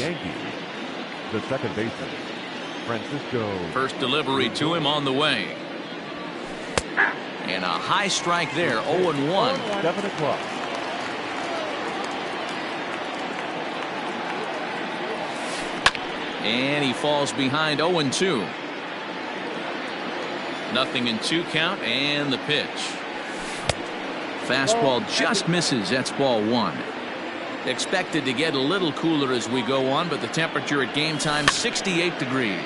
Yankees, the second baseman, Francisco. First delivery to him on the way. And a high strike there, 0-1. 7 o'clock. And he falls behind 0-2. 0-2 count, and the pitch. Fastball just misses. That's ball 1. Expected to get a little cooler as we go on, but the temperature at game time 68 degrees.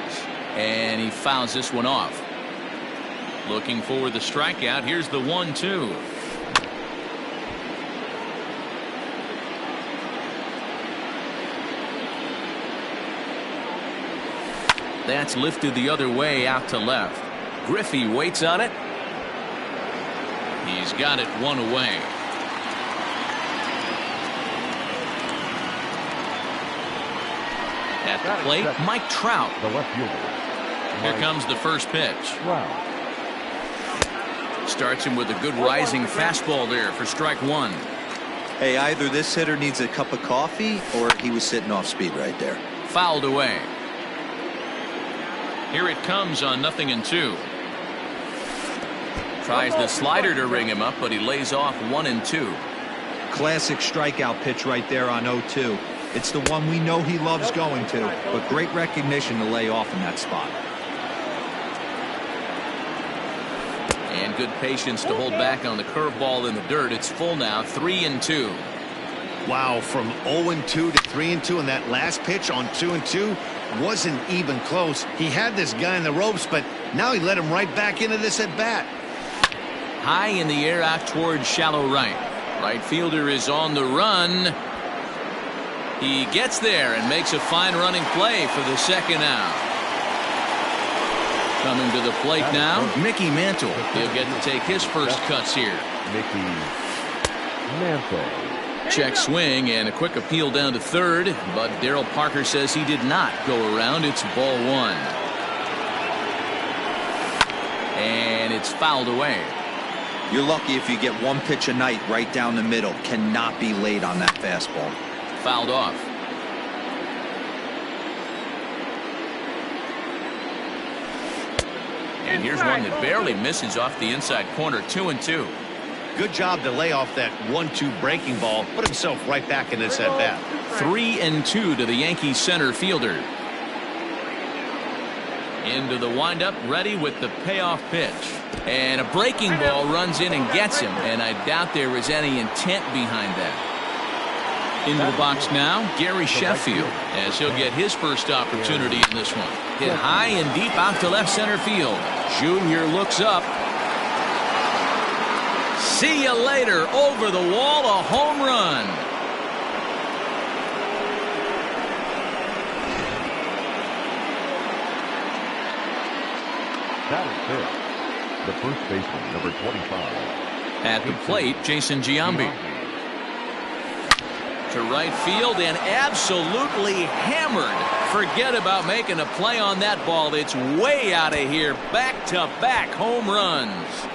And he fouls this one off. Looking for the strikeout. Here's the 1-2. That's lifted the other way out to left. Griffey waits on it. He's got it one away. At the plate, Mike Trout. The left fielder. Here comes the first pitch. Wow. Starts him with a good rising fastball there for strike 1. Hey, either this hitter needs a cup of coffee or he was sitting off speed right there. Fouled away. Here it comes on 0-2. Tries the slider to ring him up, but he lays off 1-2. Classic strikeout pitch right there on 0-2. It's the one we know he loves going to, but great recognition to lay off in that spot. And good patience to hold back on the curveball in the dirt. It's full now, 3-2. Wow, from 0-2 to 3-2, and that last pitch on 2-2 wasn't even close. He had this guy in the ropes, but now he let him right back into this at bat. High in the air out towards shallow right. Right fielder is on the run. He gets there and makes a fine running play for the second out. Coming to the plate now, Mickey Mantle. He'll get to take his first cuts here. Mickey Mantle. Check swing and a quick appeal down to third, but Darryl Parker says he did not go around. It's ball 1. And it's fouled away. You're lucky if you get one pitch a night right down the middle. Cannot be late on that fastball. Fouled off. And here's one that barely misses off the inside corner. 2-2. Good job to lay off that 1-2 breaking ball. Put himself right back in this at bat. 3-2 to the Yankees center fielder. Into the windup, ready with the payoff pitch. And a breaking ball runs in and gets him. And I doubt there was any intent behind that. Into the box now, Gary Sheffield, as he'll get his first opportunity in this one. Hit high and deep out to left center field. Junior looks up. See you later. Over the wall, a home run. That is it. The first baseman, number 25. At the plate, Jason Giambi. To right field and absolutely hammered. Forget about making a play on that ball. It's way out of here. Back-to-back home runs.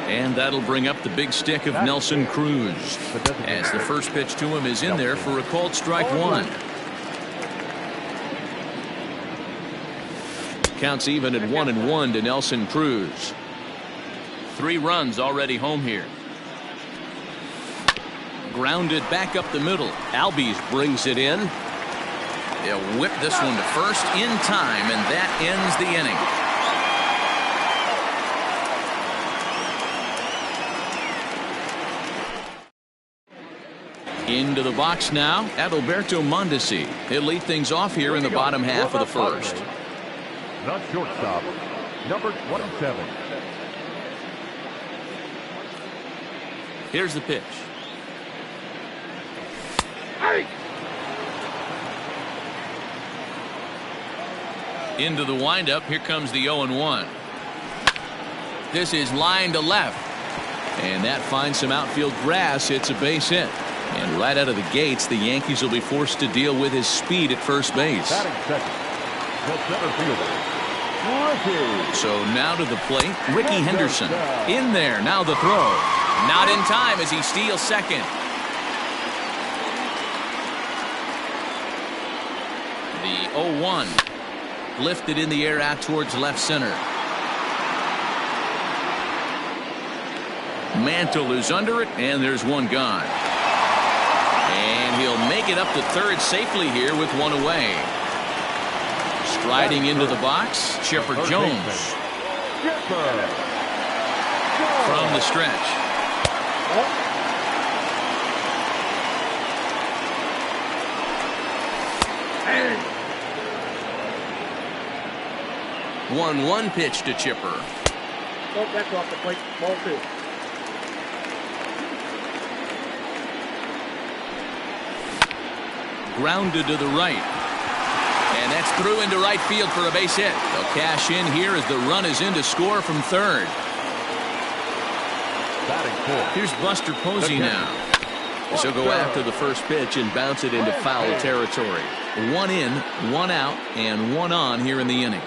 And that'll bring up the big stick of Nelson Cruz. As the first pitch to him is in there for a called strike 1. Counts even at 1-1 to Nelson Cruz. 3 runs already home here. Grounded back up the middle. Albies brings it in. They'll whip this one to first in time, and that ends the inning. Into the box now, Adalberto Mondesi. He'll lead things off here in the bottom half of the first. The shortstop, number 27. Here's the pitch. Into the windup. Here comes the 0-1. This is line to left. And that finds some outfield grass. It's a base hit. And right out of the gates, the Yankees will be forced to deal with his speed at first base. Batting second, the center fielder, So now to the plate, Ricky Henderson. In there, now the throw. Not in time as he steals second. The 0-1. Lifted in the air out towards left center. Mantle is under it, and there's one gone. And he'll make it up to third safely here with one away. Striding into the box, Chipper Jones. From the stretch. 1-1 pitch to Chipper. That's off the plate. Ball 2. Grounded to the right. And that's through into right field for a base hit. They'll cash in here as the run is in to score from third. Here's Buster Posey now. She'll go after the first pitch and bounce it into foul territory. 1 in, 1 out, and 1 on here in the inning.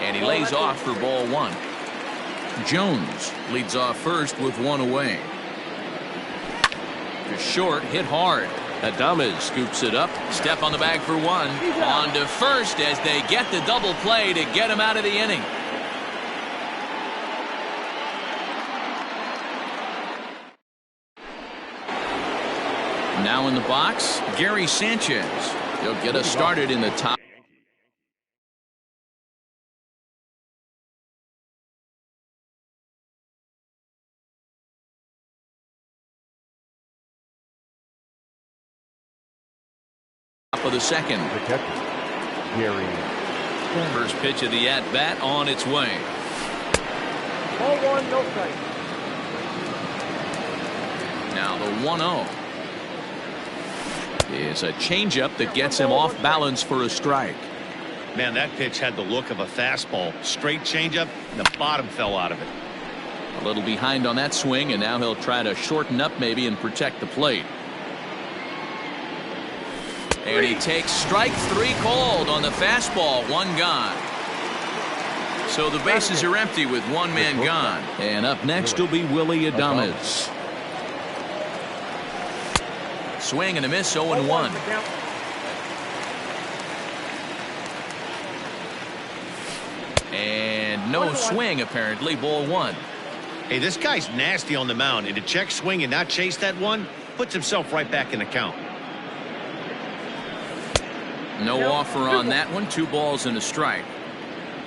And he lays off for ball 1. Jones leads off first with 1 away. To short, hit hard. Adames scoops it up. Step on the bag for 1. On to first as they get the double play to get him out of the inning. Now in the box, Gary Sanchez. He'll get us started in the top. Of the second. Gary. First pitch of the at-bat on its way. Ball 1, no strike. Now the 1-0 is a changeup that gets him off balance for a strike. Man, that pitch had the look of a fastball. Straight changeup, and the bottom fell out of it. A little behind on that swing, and now he'll try to shorten up maybe and protect the plate. And he takes strike 3 called on the fastball. 1 gone. So the bases are empty with 1 man gone. And up next will be Willie Adames. Swing and a miss, 0-1. And no swing apparently, ball 1. Hey, this guy's nasty on the mound, and to check swing and not chase that one puts himself right back in the count. No offer on that one. 2 balls and a strike.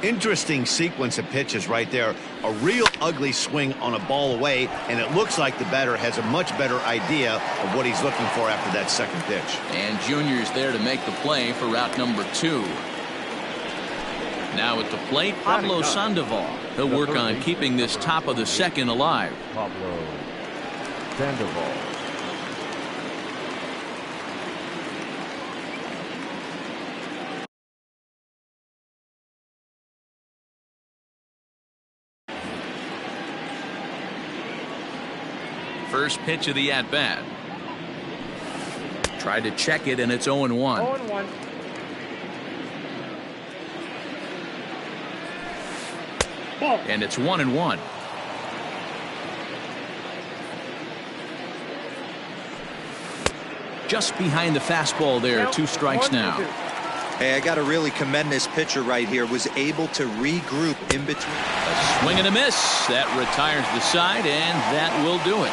Interesting sequence of pitches right there. A real ugly swing on a ball away, and it looks like the batter has a much better idea of what he's looking for after that second pitch. And Junior's there to make the play for route number 2. Now at the plate, Pablo Sandoval. He'll work on keeping this top of the second alive. Pablo Sandoval. First pitch of the at-bat. Tried to check it, and it's 0-1. 0-1. Ball. And it's 1-1. Just behind the fastball there. 2 strikes now. Hey, I got to really commend this pitcher right here. Was able to regroup in between. A swing and a miss. That retires the side, and that will do it.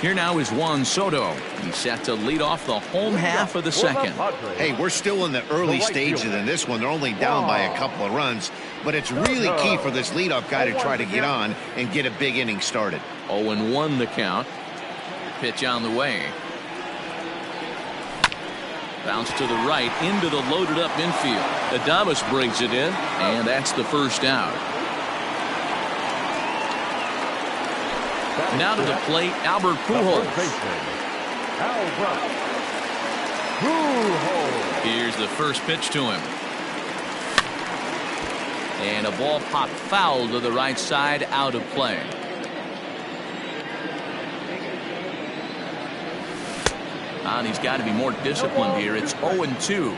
Here now is Juan Soto. He's set to lead off the home half of the second. Hey, we're still in the early stages in this one. They're only down by a couple of runs, but it's really key for this leadoff guy to try to get on and get a big inning started. 0-1 the count. Pitch on the way. Bounce to the right into the loaded up infield. Adames brings it in, and that's the first out. Now to the plate, Albert Pujols. Here's the first pitch to him. And a ball popped foul to the right side, out of play. And he's got to be more disciplined here. It's 0-2.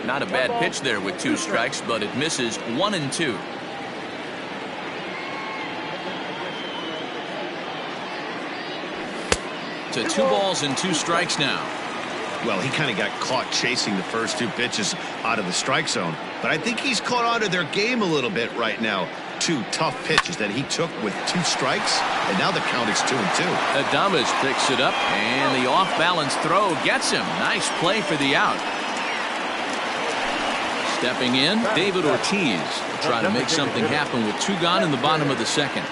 Not a bad pitch there with 2 strikes, but it misses. 1-2. To 2 balls and 2 strikes now. Well, he kind of got caught chasing the first 2 pitches out of the strike zone. But I think he's caught on to their game a little bit right now. 2 tough pitches that he took with 2 strikes, and now the count is 2-2. Adames picks it up, and the off-balance throw gets him. Nice play for the out. Stepping in, David Ortiz will try to make something happen with 2 gone in the bottom of the second.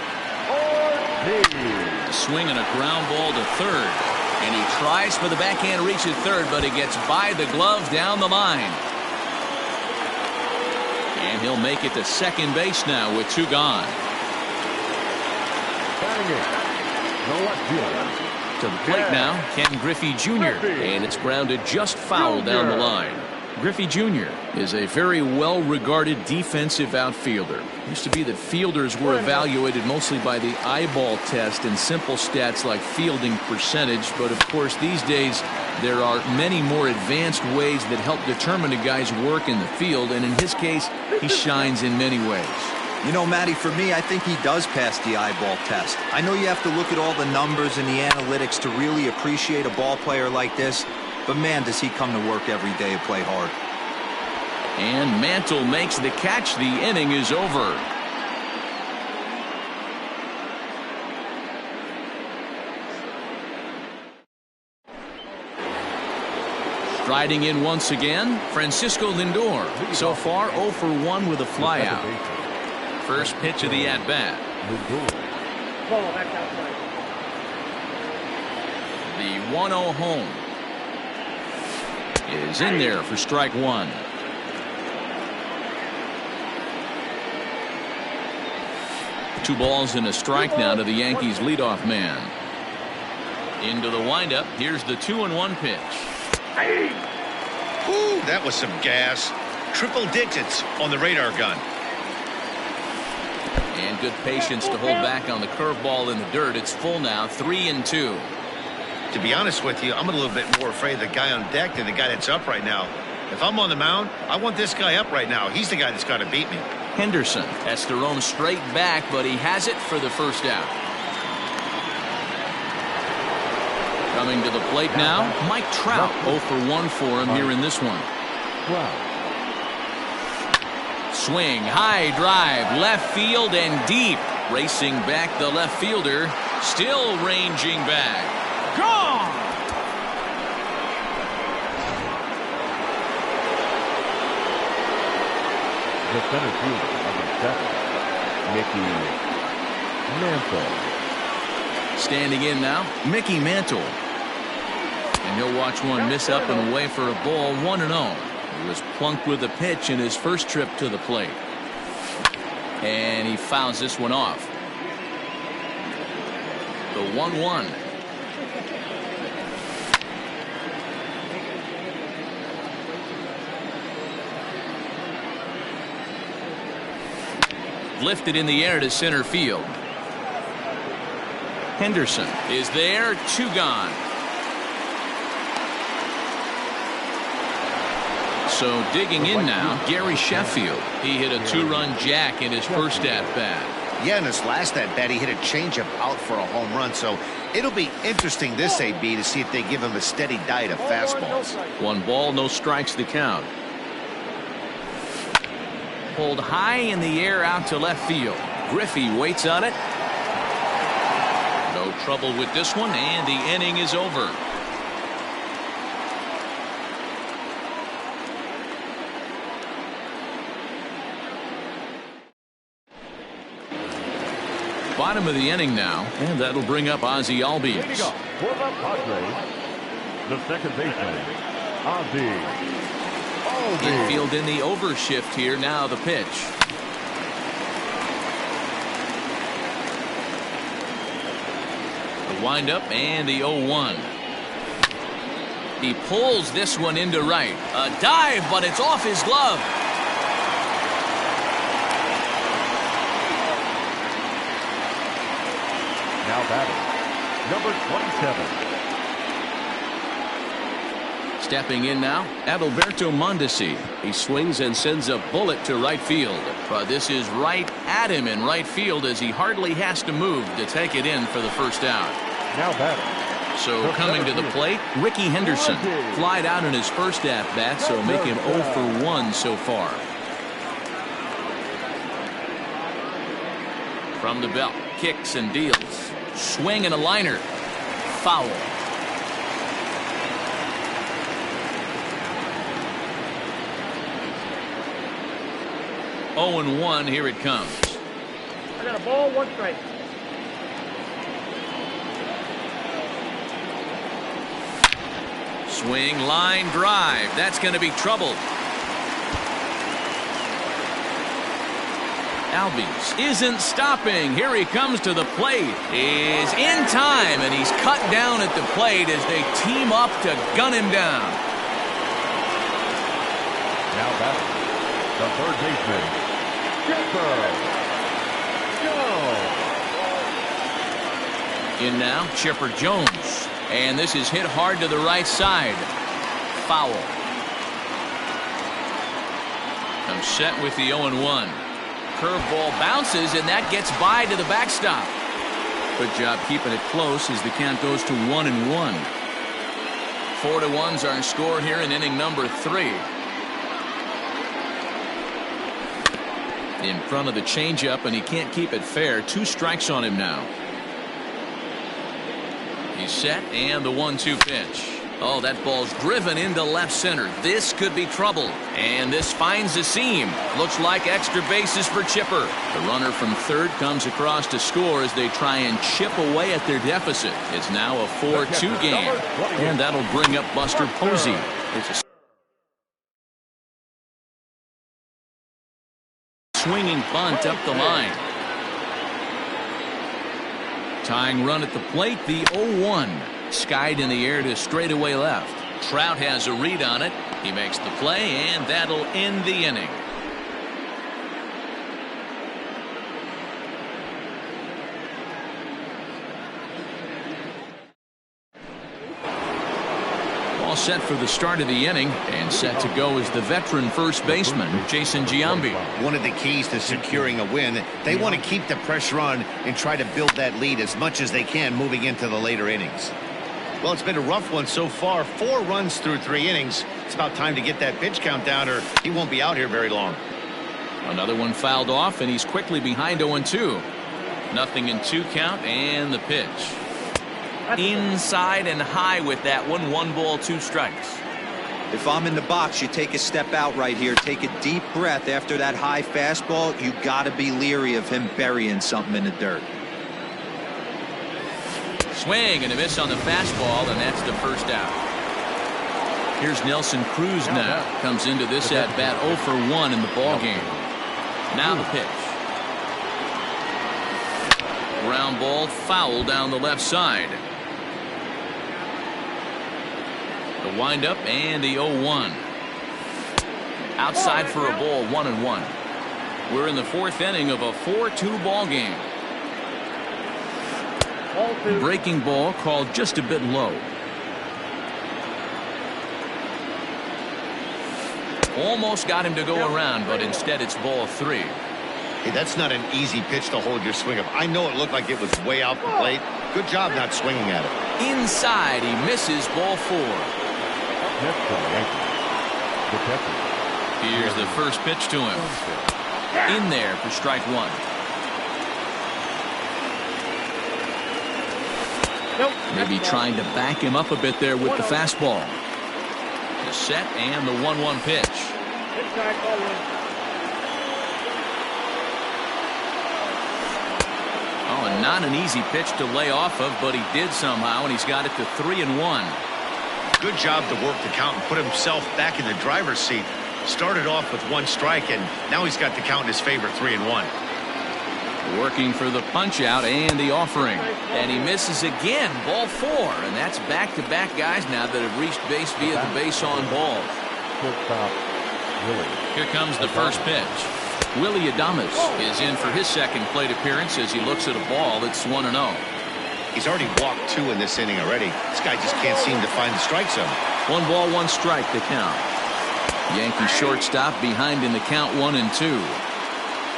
A swing and a ground ball to third. And he tries for the backhand reach at third, but he gets by the glove down the line. And he'll make it to second base now with 2 gone. To the plate now, Ken Griffey Jr. And it's grounded just foul down the line. Griffey Jr. is a very well-regarded defensive outfielder. Used to be that fielders were evaluated mostly by the eyeball test and simple stats like fielding percentage, but of course these days there are many more advanced ways that help determine a guy's work in the field, and in his case he shines in many ways. You know, Matty, for me, I think he does pass the eyeball test. I know you have to look at all the numbers and the analytics to really appreciate a ball player like this, but man, does he come to work every day and play hard. And Mantle makes the catch. The inning is over. Striding in once again, Francisco Lindor. So far 0 for 1 with a flyout. First pitch of the at-bat. The 1-0 home is in there for strike 1. Two balls and a strike now to the Yankees leadoff man. Into the windup. Here's the 2-1 pitch. Ooh, that was some gas. Triple digits on the radar gun. And good patience to hold back on the curveball in the dirt. It's full now, 3-2. To be honest with you, I'm a little bit more afraid of the guy on deck than the guy that's up right now. If I'm on the mound, I want this guy up right now. He's the guy that's got to beat me. Henderson has to roam straight back, but he has it for the first out. Coming to the plate now, Mike Trout. 0 for 1 for him here in this one. Swing, high drive, left field and deep. Racing back the left fielder, still ranging back. Gone! The center fielder, number 7, Mickey Mantle. Standing in now, Mickey Mantle. And he'll watch one miss up and away for a ball. 1-0. He was plunked with a pitch in his first trip to the plate. And he fouls this one off. The 1-1. Lifted in the air to center field. Henderson is there. 2 gone. So digging in now, Gary Sheffield. He hit a 2-run jack in his first at-bat. Yeah, in his last at-bat, he hit a changeup out for a home run. So it'll be interesting this AB to see if they give him a steady diet of fastballs. 1 ball, no strikes the count. Pulled high in the air out to left field. Griffey waits on it. No trouble with this one, and the inning is over. Bottom of the inning now, and that'll bring up Ozzie Albies. For the Padres, the second baseman, Ozzie. Infield in the overshift here. Now the pitch. The windup and the 0-1. He pulls this one into right. A dive, but it's off his glove. Now batting, number 27. Stepping in now, Adalberto Mondesi. He swings and sends a bullet to right field. But this is right at him in right field as he hardly has to move to take it in for the first out. Now batting. So coming to the plate, Ricky Henderson. Flied out in his first at-bat, so make him 0 for 1 so far. From the belt, kicks and deals. Swing and a liner. Foul. Oh and 1, here it comes. I got a ball, 1 strike. Swing, line, drive. That's going to be trouble. Albies isn't stopping. Here he comes to the plate. Is in time, and he's cut down at the plate as they team up to gun him down. Now batting, the third baseman, Chipper Jones. In now, Chipper Jones. And this is hit hard to the right side. Foul. I'm set with the 0-1. Curveball bounces, and that gets by to the backstop. Good job keeping it close as the count goes to 1-1. 4-1's our score here in inning number 3. In front of the changeup, and he can't keep it fair. 2 strikes on him now. He's set, and the 1-2 pitch. Oh, that ball's driven into left center. This could be trouble. And this finds the seam. Looks like extra bases for Chipper. The runner from third comes across to score as they try and chip away at their deficit. It's now a 4-2 game. And that'll bring up Buster Posey. It's a swinging bunt up the line. Tying run at the plate, the 0-1. Skied in the air to straightaway left. Trout has a read on it. He makes the play, and that'll end the inning. All set for the start of the inning, and set to go is the veteran first baseman, Jason Giambi. One of the keys to securing a win, they want to keep the pressure on and try to build that lead as much as they can moving into the later innings. Well, it's been a rough one so far. 4 runs through 3 innings. It's about time to get that pitch count down, or he won't be out here very long. Another one fouled off, and he's quickly behind 0-2. Nothing in 2 count, and the pitch. Inside and high with that one. 1 ball, 2 strikes. If I'm in the box, you take a step out right here. Take a deep breath after that high fastball. You got to be leery of him burying something in the dirt. Swing and a miss on the fastball, and that's the first out. Here's Nelson Cruz now. Comes into this at bat 0 for 1 in the ball game. Now the pitch. Ground ball, foul down the left side. The windup and the 0-1. Outside for a ball, 1-1. We're in the 4th inning of a 4-2 ball game. Breaking ball called just a bit low. Almost got him to go around, but instead it's ball 3. Hey, that's not an easy pitch to hold your swing up. I know it looked like it was way out the plate. Good job not swinging at it. Inside, he misses, ball 4. Here's the first pitch to him. In there for strike 1. Maybe trying to back him up a bit there with the fastball. The set and the 1-1 pitch. Oh, and not an easy pitch to lay off of, but he did somehow, and he's got it to 3-1. Good job to work the count and put himself back in the driver's seat. Started off with 1 strike, and now he's got the count in his favor, 3-1. Working for the punch out and the offering, and he misses again, ball 4, and that's back-to-back guys now that have reached base via the base on balls. Here comes the first pitch. Willie Adames is in for his second plate appearance as he looks at a ball that's 1-0. He's already walked 2 in this inning already. This guy just can't seem to find the strike zone. 1 ball, 1 strike to count. Yankee shortstop behind in the count 1-2.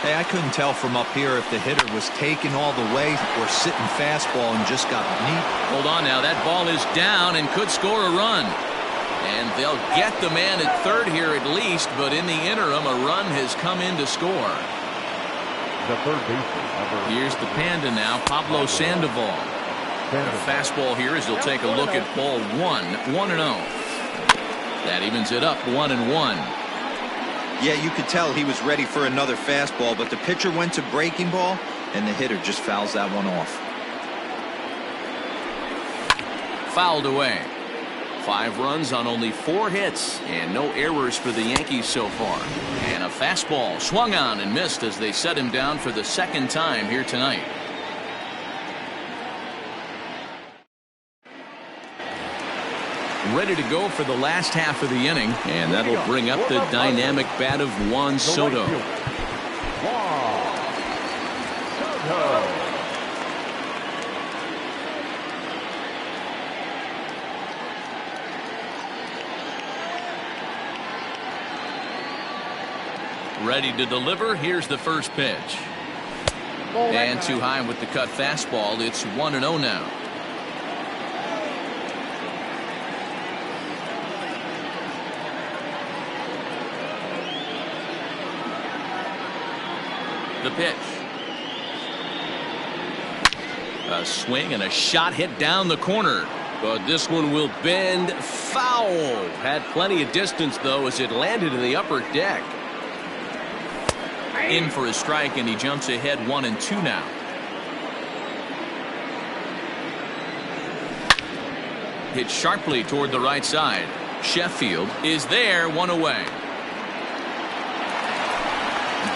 Hey, I couldn't tell from up here if the hitter was taking all the way or sitting fastball and just got beat. Hold on now. That ball is down and could score a run. And they'll get the man at third here at least, but in the interim, a run has come in to score. The third baseman. Here's the Panda now, Pablo Sandoval. A fastball here as he'll take a look at ball 1, 1-0. That evens it up, 1-1. Yeah, you could tell he was ready for another fastball, but the pitcher went to breaking ball, and the hitter just fouls that one off. Fouled away. 5 runs on only 4 hits, and no errors for the Yankees so far. And a fastball swung on and missed as they set him down for the 2nd time here tonight. Ready to go for the last half of the inning, and that'll bring up the dynamic bat of Juan Soto. Ready to deliver. Here's the first pitch. And too high with the cut fastball. It's 1-0 now. The pitch. A swing and a shot hit down the corner. But this one will bend foul. Had plenty of distance, though, as it landed in the upper deck. In for a strike, and he jumps ahead 1-2 now. Hit sharply toward the right side. Sheffield is there, 1 away.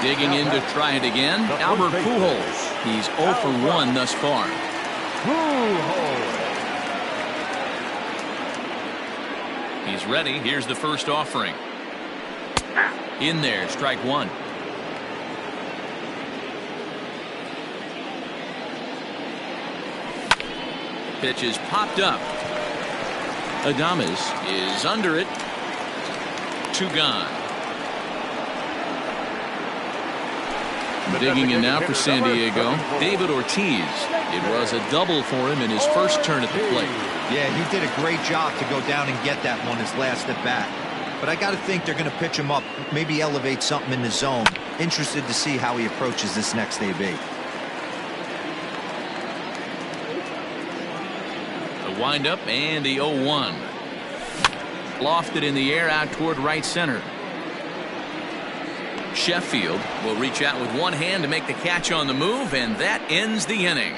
Digging in to try it again, Albert Pujols. He's 0 for 1 thus far. He's ready. Here's the first offering. In there, strike 1. Pitch is popped up. Adames is under it. 2 gone. Digging in now for San Diego, David Ortiz. It was a double for him in his first turn at the plate. Yeah, he did a great job to go down and get that one his last at bat. But I got to think they're going to pitch him up, maybe elevate something in the zone. Interested to see how he approaches this next AB. The windup and the 0-1. Lofted in the air out toward right center. Sheffield will reach out with one hand to make the catch on the move, and that ends the inning.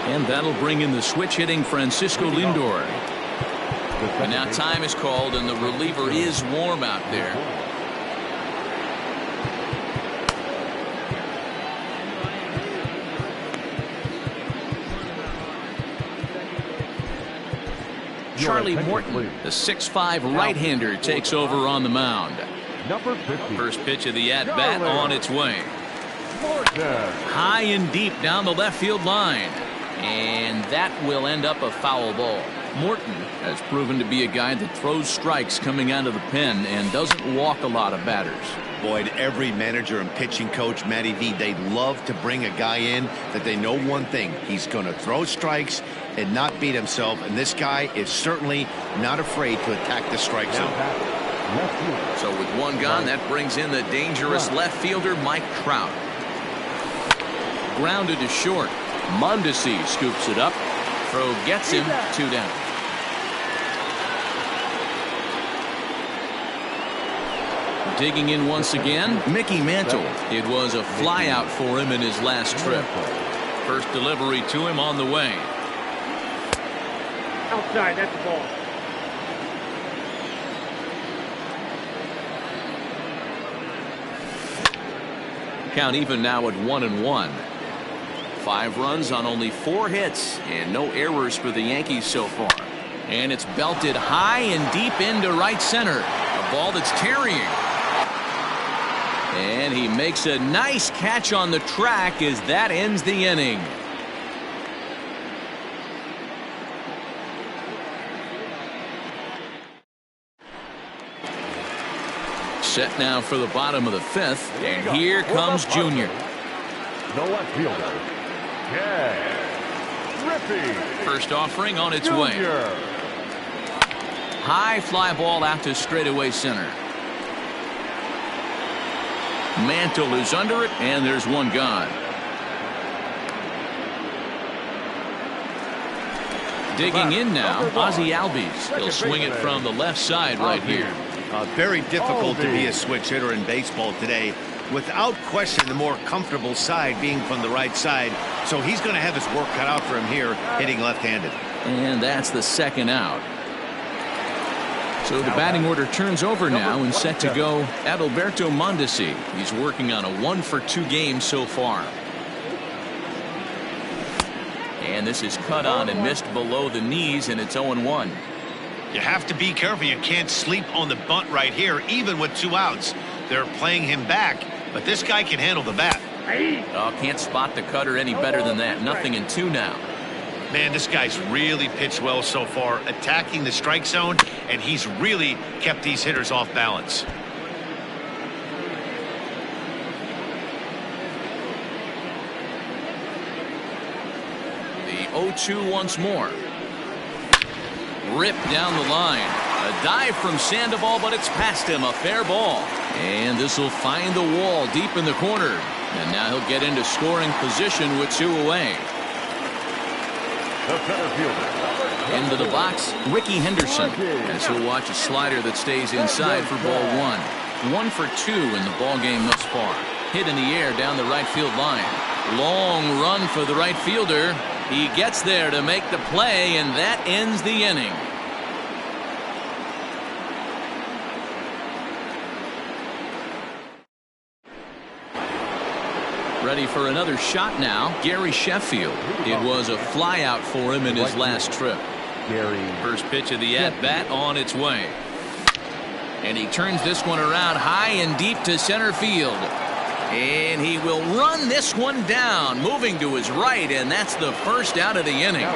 And that'll bring in the switch hitting Francisco Lindor. And now time is called, and the reliever is warm out there. Charlie Morton, the 6'5" right-hander, takes over on the mound. First pitch of the at-bat on its way. High and deep down the left field line. And that will end up a foul ball. Morton has proven to be a guy that throws strikes coming out of the pen and doesn't walk a lot of batters. Boyd, every manager and pitching coach, Matty V, they'd love to bring a guy in that they know one thing. He's going to throw strikes and not beat himself. And this guy is certainly not afraid to attack the strike zone. So with one gone, that brings in the dangerous left fielder, Mike Trout. Grounded to short. Mondesi scoops it up. Throw gets him. 2 down. Digging in once again, Mickey Mantle. It was a flyout for him in his last trip. First delivery to him on the way. Outside, that's the ball. Count even now at 1-1. 5 runs on only 4 hits and no errors for the Yankees so far. And it's belted high and deep into right center. A ball that's tarrying. And he makes a nice catch on the track as that ends the inning. Set now for the bottom of the fifth, and here comes Junior. The left fielder, Griffey. First offering on its Junior. way. High fly ball out to straightaway center. Mantle is under it, and there's one gone. Digging in now, Ozzie Albies. He'll swing it from the left side right here. Very difficult to be a switch hitter in baseball today. Without question, the more comfortable side being from the right side. So he's going to have his work cut out for him here, hitting left-handed. And that's the second out. So the batting order turns over now and set to go Adalberto Mondesi. He's working on a 1-for-2 game so far. And this is cut on and missed below the knees, and it's 0-1. You have to be careful. You can't sleep on the bunt right here, even with 2 outs. They're playing him back, but this guy can handle the bat. Oh, can't spot the cutter any better than that. Nothing in 2 now. Man, this guy's really pitched well so far, attacking the strike zone, and he's really kept these hitters off balance. The 0-2 once more. Ripped down the line. A dive from Sandoval, but it's past him. A fair ball. And this will find the wall deep in the corner. And now he'll get into scoring position with 2 away. The center fielder. Into the box, Ricky Henderson, as he'll watch a slider that stays inside for ball 1. 1 for 2 in the ball game thus far. Hit in the air down the right field line. Long run for the right fielder. He gets there to make the play, and that ends the inning. Ready for another shot now, Gary Sheffield. It was a flyout for him in his last trip. First pitch of the at-bat on its way. And he turns this one around high and deep to center field. And he will run this one down, moving to his right, and that's the first out of the inning.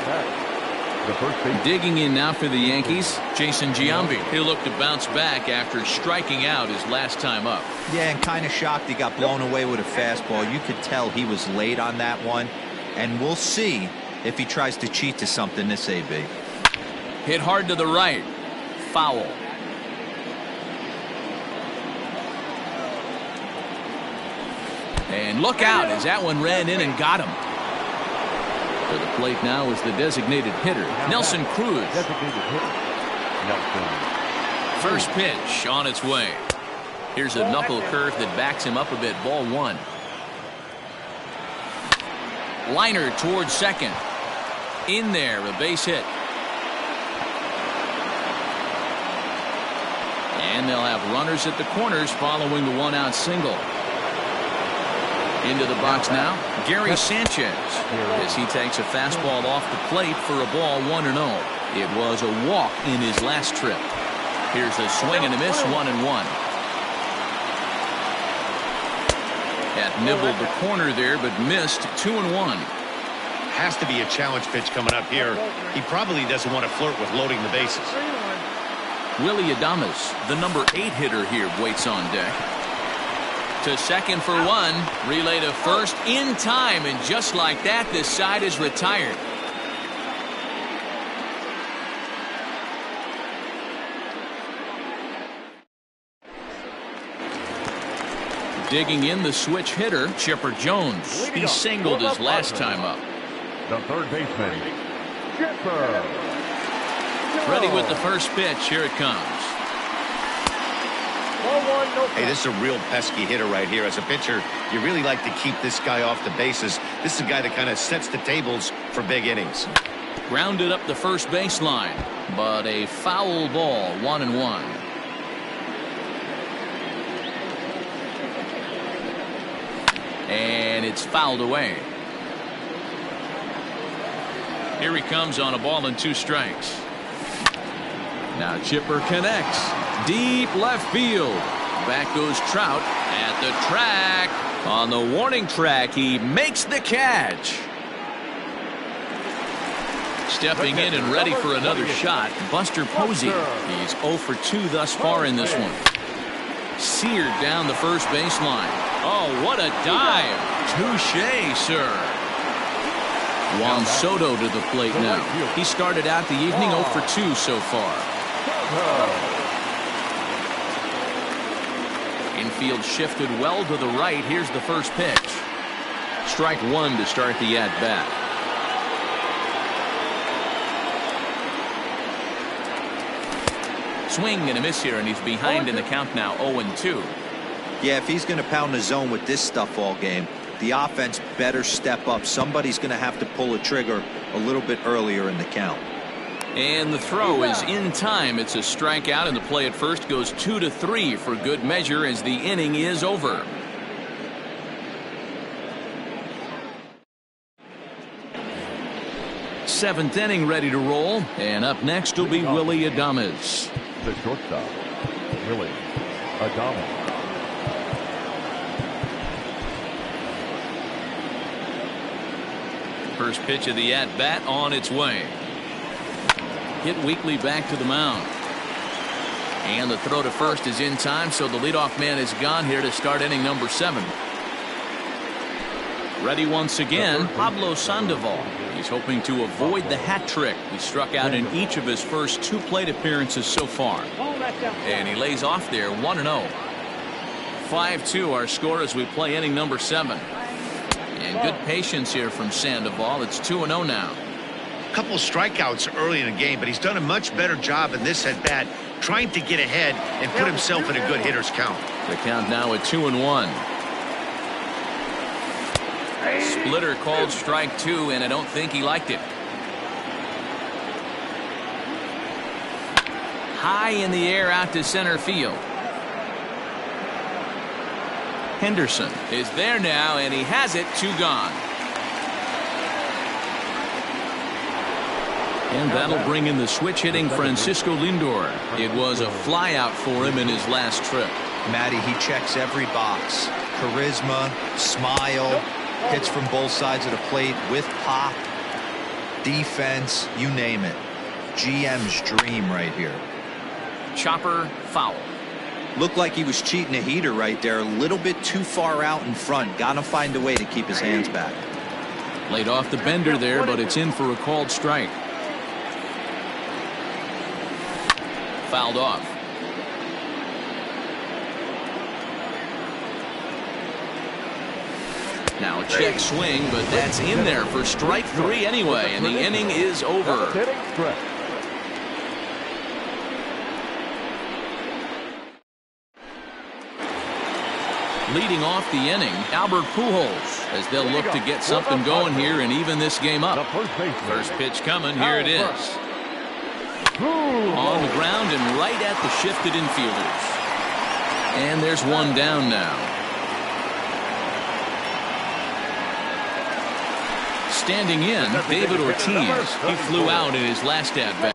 Digging in now for the Yankees, Jason Giambi. He'll look to bounce back after striking out his last time up. Yeah, and kind of shocked he got blown away with a fastball. You could tell he was late on that one, and we'll see if he tries to cheat to something this AB. Hit hard to the right. Foul. And look out as that one ran in and got him. To the plate now is the designated hitter, Nelson Cruz. First pitch on its way. Here's a knuckle curve that backs him up a bit. Ball 1. Liner towards second. In there, a base hit. And they'll have runners at the corners following the 1-out single. Into the box now, Gary Sanchez, as he takes a fastball off the plate for a ball 1-0. It was a walk in his last trip. Here's a swing and a miss, 1-1. Had nibbled the corner there, but missed. 2-1. Has to be a challenge pitch coming up here. He probably doesn't want to flirt with loading the bases. Willie Adames, the number 8 hitter here, waits on deck. To second for 1. Relay to first in time, and just like that, this side is retired. Digging in the switch hitter, Chipper Jones. He singled his last time up. The third baseman, Chipper. Ready with the first pitch. Here it comes. Hey, this is a real pesky hitter right here. As a pitcher, you really like to keep this guy off the bases. This is a guy that kind of sets the tables for big innings. Grounded up the first baseline, but a foul ball, 1-1. And it's fouled away. Here he comes on a ball and 2 strikes. Now Chipper connects. Deep left field. Back goes Trout, At the track, on the warning track, he makes the catch. Stepping in and ready for another shot, Buster Posey. He's 0 for 2 thus far in this one. Seared down the first baseline. Oh, what a dive. Touche, sir. Juan Soto to the plate now. He started out the evening 0 for 2 so far. Infield shifted well to the right. Here's the first pitch. Strike one to start the at-bat. Swing and a miss here, and he's behind in the count now, 0-2. Yeah, if he's going to pound the zone with this stuff all game, the offense better step up. Somebody's going to have to pull a trigger a little bit earlier in the count. And the throw is in time. It's a strikeout, and the play at first goes 2-3 for good measure as the inning is over. Seventh inning ready to roll, and up next will be Willie Adames. The shortstop, Willie Adames. First pitch of the at-bat on its way. Hit weakly back to the mound. And the throw to first is in time, so the leadoff man is gone here to start inning number 7. Ready once again, Pablo Sandoval. He's hoping to avoid the hat trick. He struck out in each of his first 2 plate appearances so far. And he lays off there 1-0. 5-2 our score as we play inning number 7. And good patience here from Sandoval. It's 2-0 now. A couple strikeouts early in the game, but he's done a much better job in this at-bat trying to get ahead and put himself in a good hitter's count. The count now at 2-1. Splitter called strike 2, and I don't think he liked it. High in the air out to center field. Henderson is there now, and he has it. 2 gone. And that'll bring in the switch-hitting Francisco Lindor. It was a flyout for him in his last trip. Matty, he checks every box. Charisma, smile, hits from both sides of the plate with pop, defense, you name it. GM's dream right here. Chopper foul. Looked like he was cheating a heater right there. A little bit too far out in front. Got to find a way to keep his hands back. Laid off the bender there, but it's in for a called strike. Fouled off. Now a check swing, but that's in there for strike 3 anyway, and the inning is over. Leading off the inning, Albert Pujols, as they'll look to get something going here and even this game up. First pitch coming, here it is. On the ground and right at the shifted infielders. And there's one down now. Standing in, David Ortiz. He flew out in his last at-bat.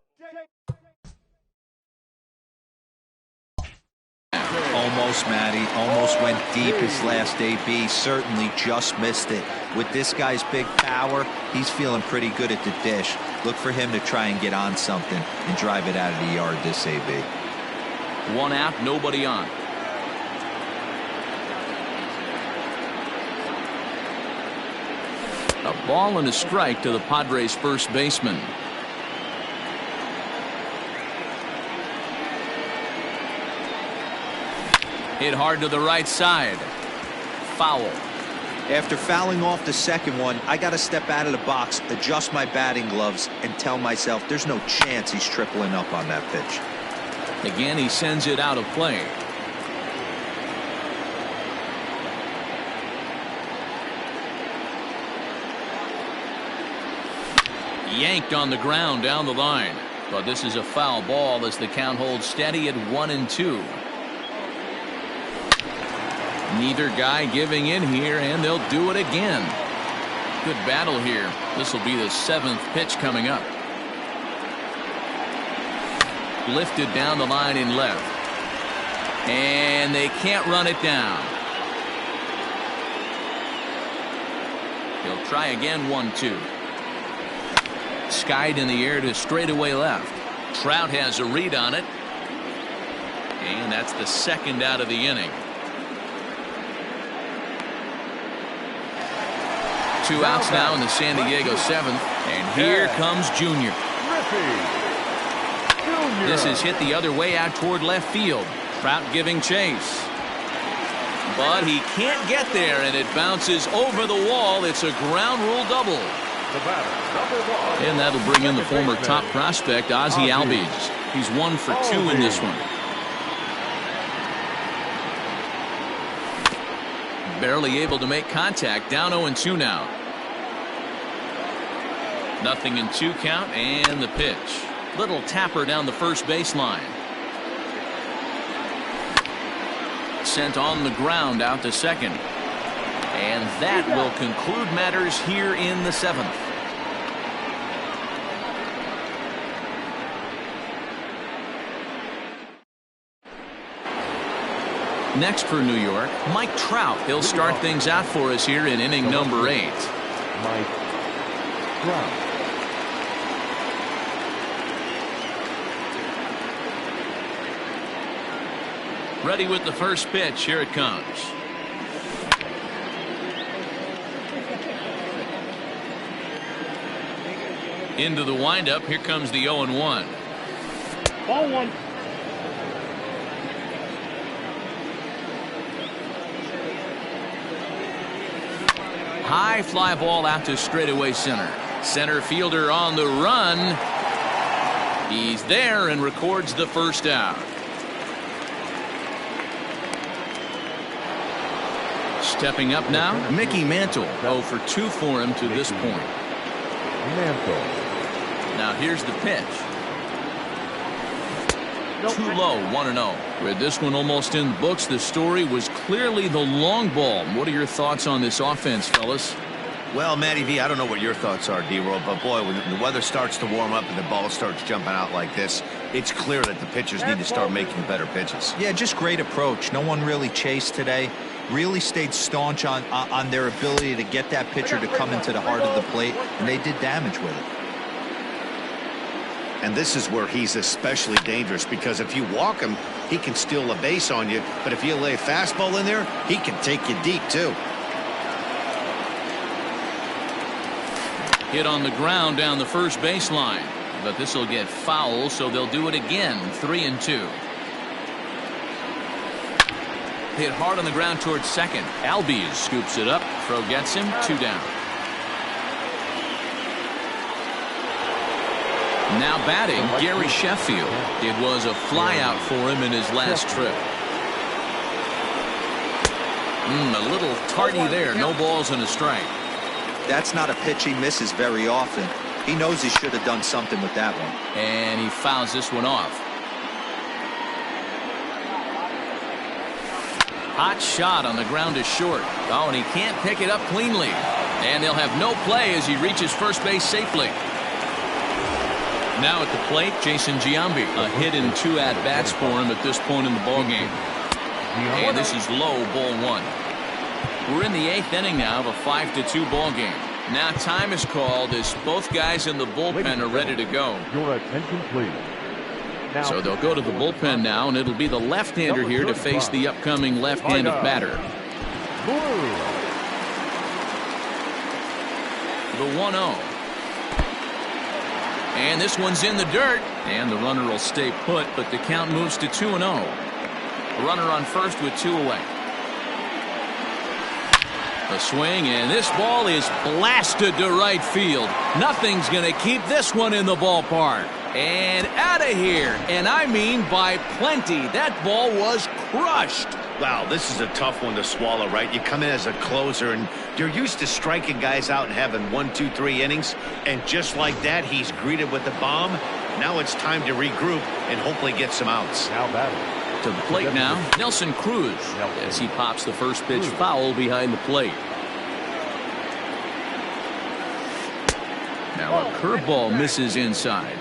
Almost, Matty. Almost went deep his last AB. Certainly just missed it. With this guy's big power, he's feeling pretty good at the dish. Look for him to try and get on something and drive it out of the yard this AB. 1 out, nobody on. A ball and a strike to the Padres' first baseman. Hit hard to the right side. Foul. After fouling off the second one, I got to step out of the box, adjust my batting gloves, and tell myself there's no chance he's tripling up on that pitch. Again, he sends it out of play. Yanked on the ground down the line. But this is a foul ball as the count holds steady at 1-2. Neither guy giving in here, and they'll do it again. Good battle here. This will be the 7th pitch coming up. Lifted down the line in left. And they can't run it down. He'll try again, 1-2. Skied in the air to straightaway left. Trout has a read on it. And that's the second out of the inning. 2 outs now in the San Diego 7th. And here comes Junior. This is hit the other way out toward left field. Trout giving chase. But he can't get there, and it bounces over the wall. It's a ground rule double. And that'll bring in the former top prospect, Ozzie Albies. He's 1 for 2 in this one. Barely able to make contact. Down 0-2 now. 0-2 count, and the pitch. Little tapper down the first baseline. Sent on the ground out to second. And that will conclude matters here in the 7th. Next for New York, Mike Trout. He'll start things out for us here in inning number 8. Mike Trout. Ready with the first pitch. Here it comes. Into the windup. Here comes the 0-1. Ball 1. High fly ball out to straightaway center. Center fielder on the run. He's there and records the first out. Stepping up now, Mickey Mantle. 0 for 2 for him to this point. Mantle. Now here's the pitch. Too low, 1-0. With this one almost in the books, the story was clearly the long ball. What are your thoughts on this offense, fellas? Well, Matty V, I don't know what your thoughts are, D-Roll, but boy, when the weather starts to warm up and the ball starts jumping out like this, it's clear that the pitchers need to start making better pitches. Yeah, just great approach. No one really chased today. Really stayed staunch on their ability to get that pitcher to come into the heart of the plate, and they did damage with it. And this is where he's especially dangerous, because if you walk him, he can steal a base on you. But if you lay a fastball in there, he can take you deep, too. Hit on the ground down the first baseline. But this will get foul, so they'll do it again. 3-2. Hit hard on the ground towards second. Albies scoops it up. Throw gets him. 2 down. Now batting, Gary Sheffield. It was a flyout for him in his last trip. A little tardy there. No balls and a strike. That's not a pitch he misses very often. He knows he should have done something with that one. And he fouls this one off. Hot shot on the ground to short. Oh, and he can't pick it up cleanly. And they'll have no play as he reaches first base safely. Now at the plate, Jason Giambi. A hit and 2 at-bats for him at this point in the ballgame. And this is low, ball 1. We're in the 8th inning now of a 5-2 ballgame. Now time is called as both guys in the bullpen are ready to go. Your attention, please. So they'll go to the bullpen now, and it'll be the left-hander here to face the upcoming left-handed batter. The 1-0. And this one's in the dirt. And the runner will stay put, but the count moves to 2-0. Runner on first with 2 away. A swing, and this ball is blasted to right field. Nothing's going to keep this one in the ballpark. And out of here. And I mean by plenty. That ball was crushed. Wow, this is a tough one to swallow, right? You come in as a closer, and you're used to striking guys out and having 1, 2, 3 innings. And just like that, he's greeted with a bomb. Now it's time to regroup and hopefully get some outs. Now batting. To the plate now, Nelson Cruz, as he pops the first pitch foul behind the plate. Now a curveball misses inside.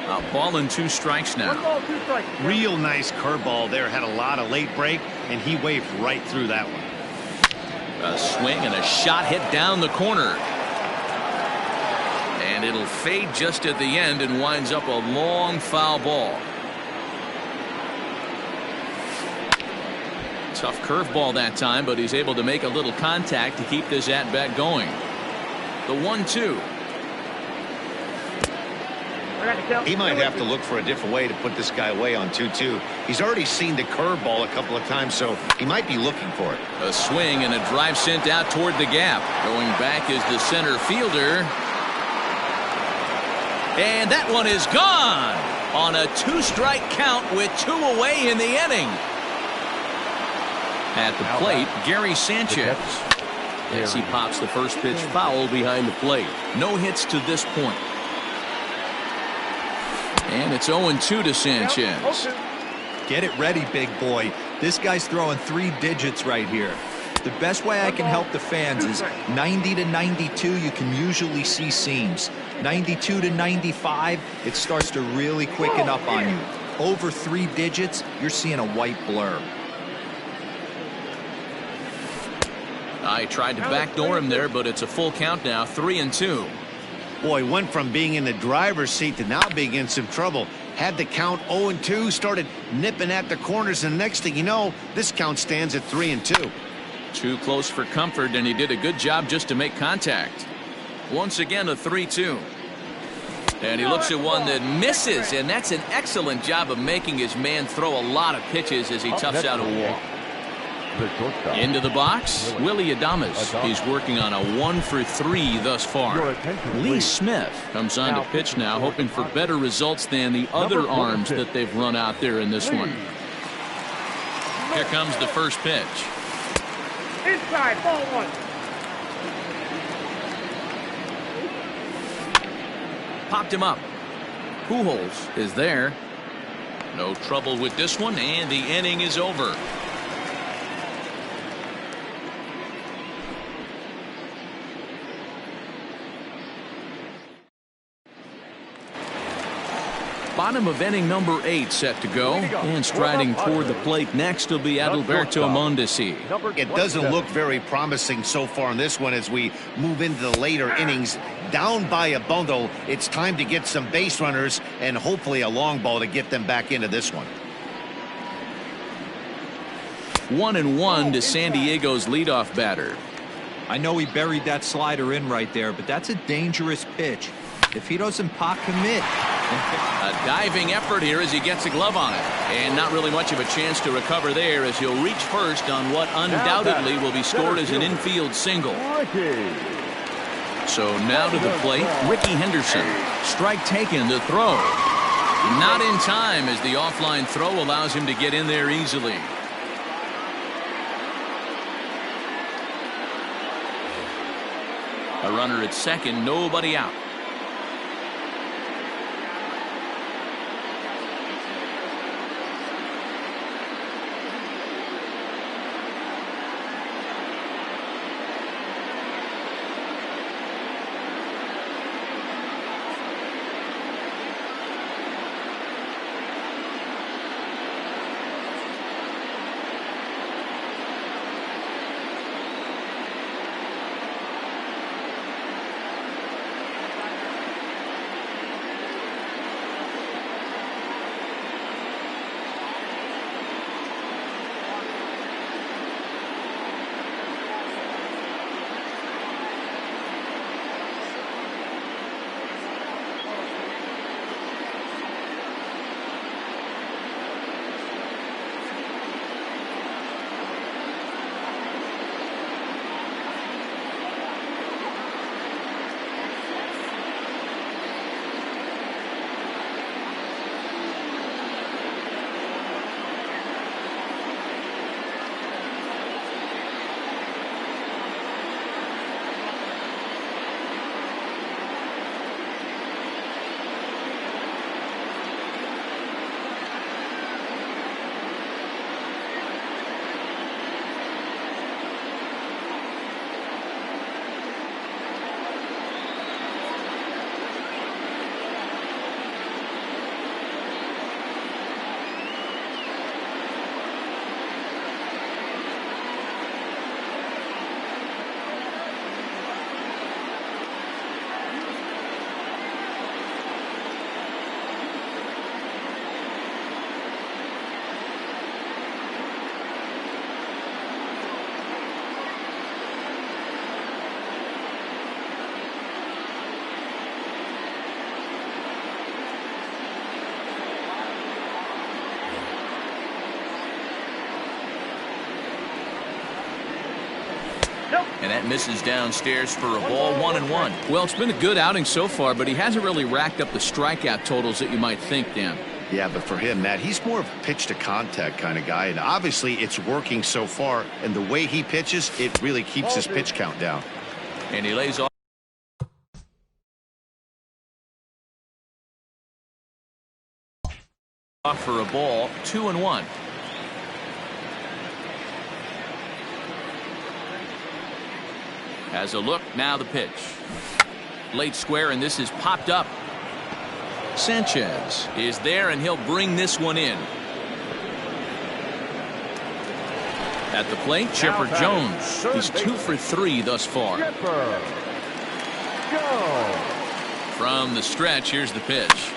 A ball and 2 strikes now. 1 ball, 2 strikes. Real nice curveball there. Had a lot of late break, and he waved right through that one. A swing and a shot hit down the corner. And it'll fade just at the end and winds up a long foul ball. Tough curveball that time, but he's able to make a little contact to keep this at bat going. The 1-2. He might have to look for a different way to put this guy away on 2-2. He's already seen the curveball a couple of times, so he might be looking for it. A swing and a drive sent out toward the gap. Going back is the center fielder. And that one is gone on a 2-strike count with 2 away in the inning. At the plate, Gary Sanchez. As he pops the first pitch foul behind the plate. No hits to this point. And it's 0-2 to Sanchez. Get it ready, big boy. This guy's throwing 3 digits right here. The best way I can help the fans is 90 to 92, you can usually see seams. 92 to 95, it starts to really quicken up on you. Over 3 digits, you're seeing a white blur. I tried to backdoor him there, but it's a full count now, 3-2. Boy, went from being in the driver's seat to now being in some trouble. Had the count 0-2, started nipping at the corners, and next thing you know, this count stands at 3-2. Too close for comfort, and he did a good job just to make contact. Once again, a 3-2. And he looks at one that misses, and that's an excellent job of making his man throw a lot of pitches as he toughs out a walk. Into the box, Willie Adames. He's working on a 1-for-3 thus far. Lee Smith comes on to pitch now, hoping for better results than the other arms that they've run out there in this one. Here comes the first pitch. Inside, ball 1. Popped him up. Pujols is there. No trouble with this one, and the inning is over. Bottom of inning number 8 set to go, and striding toward the plate next will be Adalberto Mondesi. It doesn't look very promising so far in this one as we move into the later innings. Down by a bundle, it's time to get some base runners and hopefully a long ball to get them back into this one. 1-1 to San Diego's leadoff batter. I know he buried that slider in right there, but that's a dangerous pitch. If he doesn't pot commit. A diving effort here as he gets a glove on it. And not really much of a chance to recover there as he'll reach first on what undoubtedly will be scored as an infield single. So now to the plate, Ricky Henderson. Strike taken to throw. Not in time as the offline throw allows him to get in there easily. A runner at second, nobody out. And that misses downstairs for a ball, 1-1. Well, it's been a good outing so far, but he hasn't really racked up the strikeout totals that you might think, Dan. Yeah, but for him, Matt, he's more of a pitch to contact kind of guy, and obviously it's working so far, and the way he pitches, it really keeps his pitch count down. And he lays off for a ball, 2-1. Has a look, now the pitch. Late square, and this is popped up. Sanchez is there, and he'll bring this one in. At the plate, Chipper Jones. He's 2 for 3 thus far. Chipper Jones. From the stretch, here's the pitch.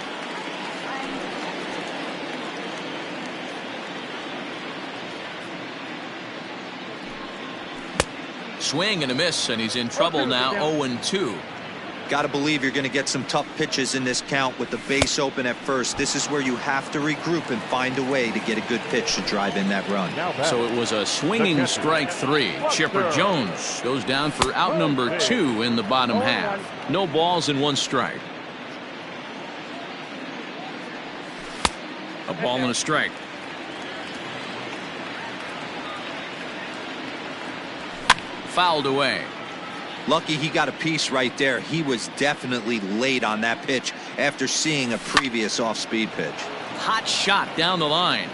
Swing and a miss, and he's in trouble now, 0-2. Got to believe you're going to get some tough pitches in this count with the base open at first. This is where you have to regroup and find a way to get a good pitch to drive in that run. So it was a swinging strike 3. Chipper Jones goes down for out number 2 in the bottom half. No balls and 1 strike. A ball and a strike. Fouled away. Lucky he got a piece right there. He was definitely late on that pitch after seeing a previous off-speed pitch. Hot shot down the line.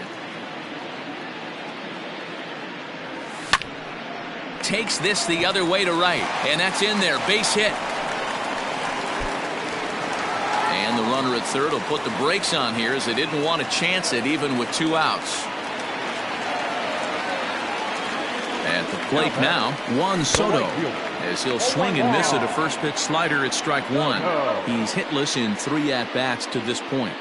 Takes this the other way to right, and that's in there. Base hit. And the runner at third will put the brakes on here as they didn't want to chance it even with 2 outs. At the plate now, Juan Soto, as he'll swing and miss at a first pitch slider at strike 1. He's hitless in 3 at-bats to this point.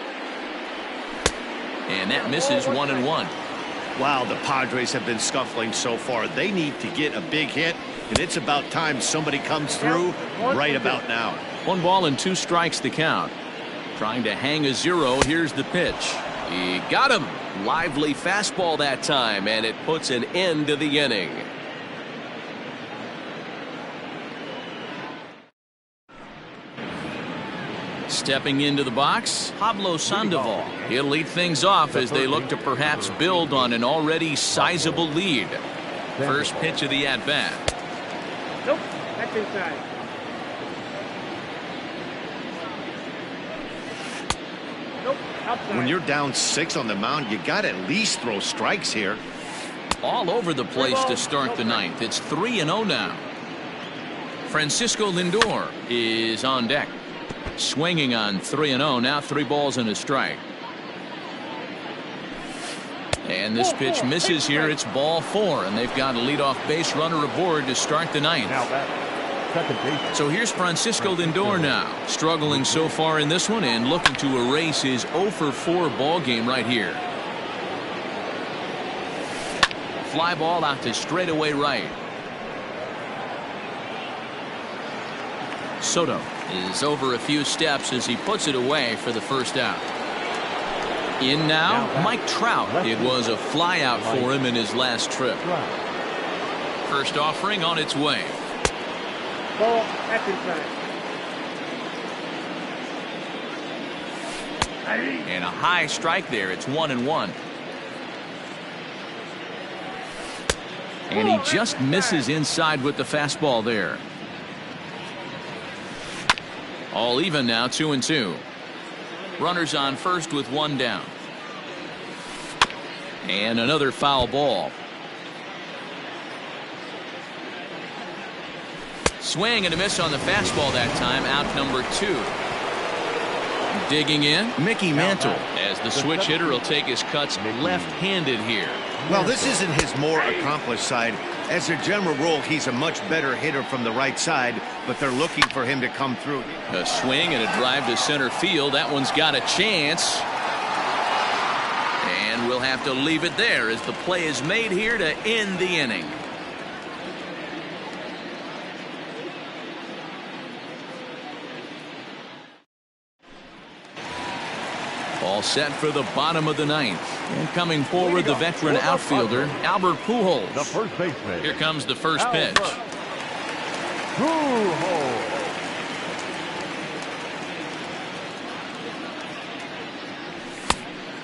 And that misses, 1-1. Wow, the Padres have been scuffling so far. They need to get a big hit, and it's about time somebody comes through right about now. 1 ball and 2 strikes to count. Trying to hang a 0. Here's the pitch. He got him. Lively fastball that time, and it puts an end to the inning. Stepping into the box, Pablo Sandoval. He'll lead things off as they look to perhaps build on an already sizable lead. First pitch of the at-bat. Nope, that's inside. Nope, outside. When you're down 6 on the mound, you got to at least throw strikes here. All over the place to start the 9th. It's 3-0 now. Francisco Lindor is on deck. Swinging on 3-0. Now 3 balls and a strike. And this pitch misses here. It's ball 4, and they've got a leadoff base runner aboard to start the 9th. So here's Francisco Lindor now, struggling so far in this one and looking to erase his 0 for 4 ball game right here. Fly ball out to straightaway right. Soto is over a few steps as he puts it away for the first out. In now, Mike Trout. It was a fly out for him in his last trip. First offering on its way. Ball, that's inside. And a high strike there. It's 1-1. And he just misses inside with the fastball there. All even now, 2-2. Runners on first with 1 down. And another foul ball. Swing and a miss on the fastball that time. Out number 2. Digging in, Mickey Mantle, as the switch hitter will take his cuts left-handed here. Well, this isn't his more accomplished side. As a general rule, he's a much better hitter from the right side, but they're looking for him to come through. A swing and a drive to center field. That one's got a chance. And we'll have to leave it there as the play is made here to end the inning. All set for the bottom of the 9th. And coming forward, the veteran outfielder, Albert Pujols. The first baseman. Here comes the first pitch. Through hole.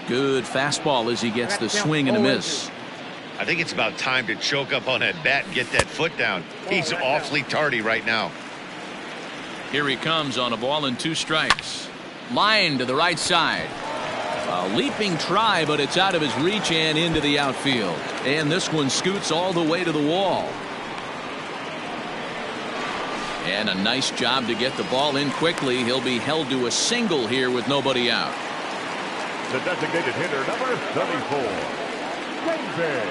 Good fastball as he gets the swing and a miss. I think it's about time to choke up on that bat and get that foot down. He's awfully tardy right now. Here he comes on a ball and 2 strikes. Line to the right side. A leaping try, but it's out of his reach and into the outfield. And this one scoots all the way to the wall. And a nice job to get the ball in quickly. He'll be held to a single here with nobody out. The designated hitter, number 34, David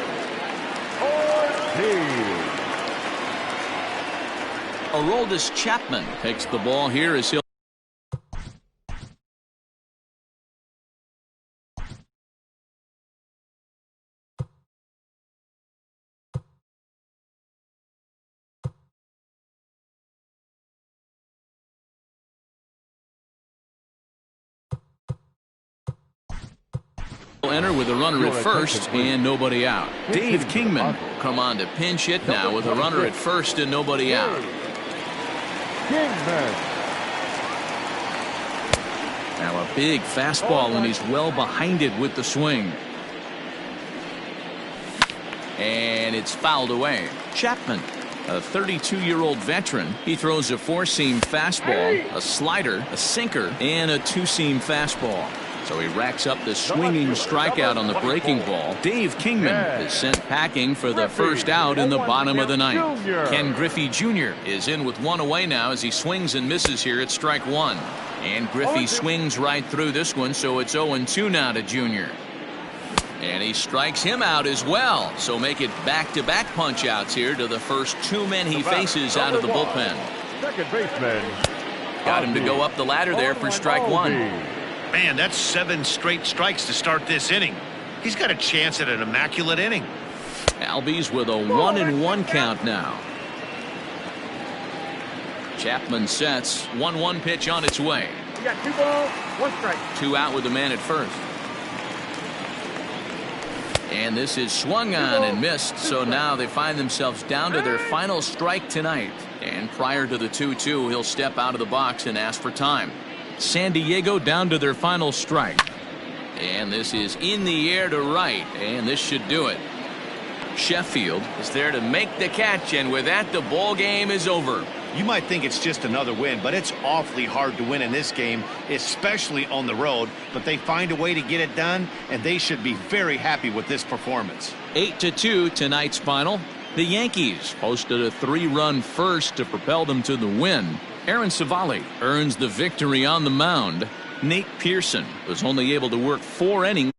Ortiz. Aroldis Chapman takes the ball here as he'll enter with a runner at first and nobody out. Dave Kingman will come on to pinch hit now with a runner at first and nobody out. Kingman. Now a big fastball and he's well behind it with the swing. And it's fouled away. Chapman, a 32-year-old veteran. He throws a 4-seam fastball, a slider, a sinker, and a 2-seam fastball. So he racks up the swinging strikeout on the breaking ball. Dave Kingman is sent packing for the first out in the bottom of the 9th. Ken Griffey Jr. is in with 1 away now as he swings and misses here at strike 1. And Griffey swings right through this one, so it's 0-2 now to Jr. And he strikes him out as well. So make it back-to-back punch-outs here to the first 2 men he faces out of the bullpen. Second baseman. Got him to go up the ladder there for strike 1. Man, that's 7 straight strikes to start this inning. He's got a chance at an immaculate inning. Albies with a 1-1 count now. Chapman sets. 1-1 pitch on its way. You got 2 balls, 1 strike. 2 out with the man at first. And this is swung on and missed, so now they find themselves down to their final strike tonight. And prior to the 2-2, he'll step out of the box and ask for time. San Diego down to their final strike. And this is in the air to right, and this should do it. Sheffield is there to make the catch, and with that, the ball game is over. You might think it's just another win, but it's awfully hard to win in this game, especially on the road. But they find a way to get it done, and they should be very happy with this performance. 8-2 tonight's final. The Yankees posted a 3-run first to propel them to the win. Aaron Savali earns the victory on the mound. Nate Pearson was only able to work 4 innings.